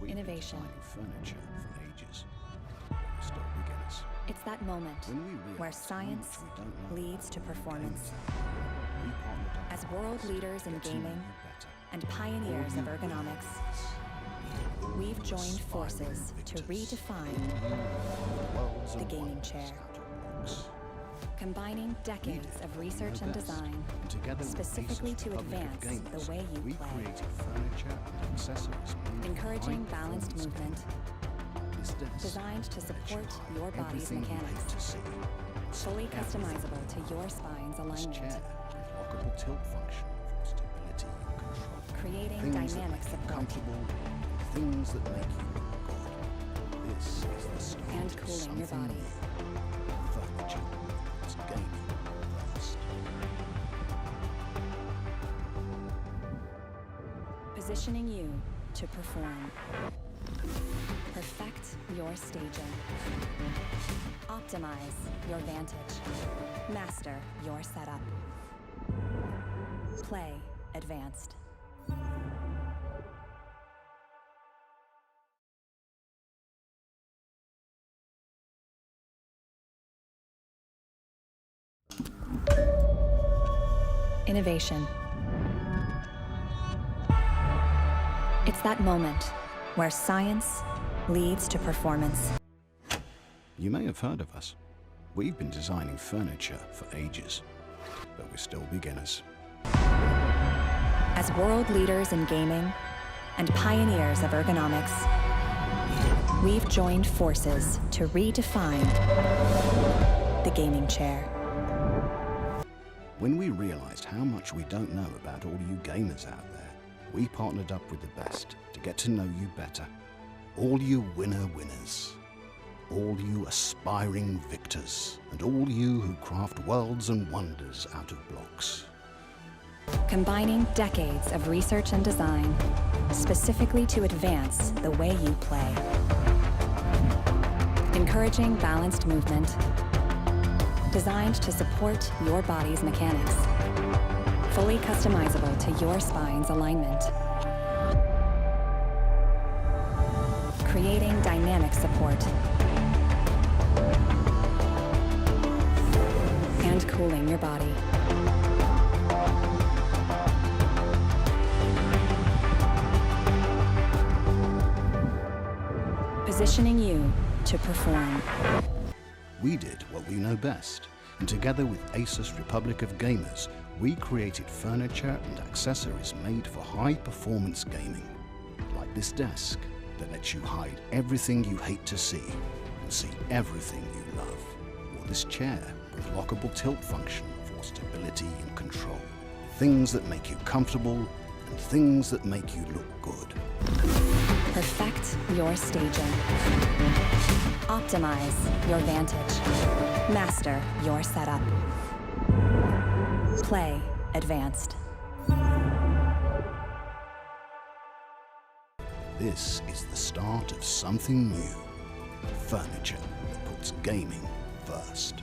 We've been Innovation. designing furniture for ages, but we're still beginners. It's that moment When we realized where how science much we don't know leads about to modern performance. gaming, we partnered up As with world others leaders to in get to know gaming you better. and pioneers of ergonomics, we've joined forces to redefine the gaming chair. Combining decades of research and design specifically to advance the way you play. Created furniture and accessories made for Encouraging high balanced performance movement, gaming. This desk designed to lets you support hide your body's everything you hate mechanics. to see. Fully Everything. customizable to your spine's This alignment, chair with lockable tilt function for stability and control. creating Things that dynamic make you support comfortable, things that make you look good. This is the start and of cooling your something body. new. Furniture. It's gaming first. Positioning you to perform. Perfect your staging. Optimize your vantage. Master your setup. Play advanced. Innovation. It's that moment where science leads to performance. You may have heard of us. We've been designing furniture for ages, but we're still beginners. As world leaders in gaming and pioneers of ergonomics, we've joined forces to redefine the gaming chair. When we realized how much we don't know about all you gamers out there, we partnered up with the best to get to know you better. All you winners, all you aspiring victors, and all you who craft worlds and wonders out of blocks. Combining decades of research and design specifically to advance the way you play. Encouraging balanced movement, designed to support your body's mechanics. Fully customizable to your spine's alignment. Creating dynamic support. And cooling your body. Positioning you to perform. We did what we know best, and together with Asus Republic of Gamers, we created furniture and accessories made for high-performance gaming. Like this desk that lets you hide everything you hate to see and see everything you love. Or this chair with lockable tilt function for stability and control. Things that make you comfortable and things that make you look good. Perfect your staging. Optimize your vantage. Master your setup. Play advanced. This is the start of something new. Furniture that puts gaming first.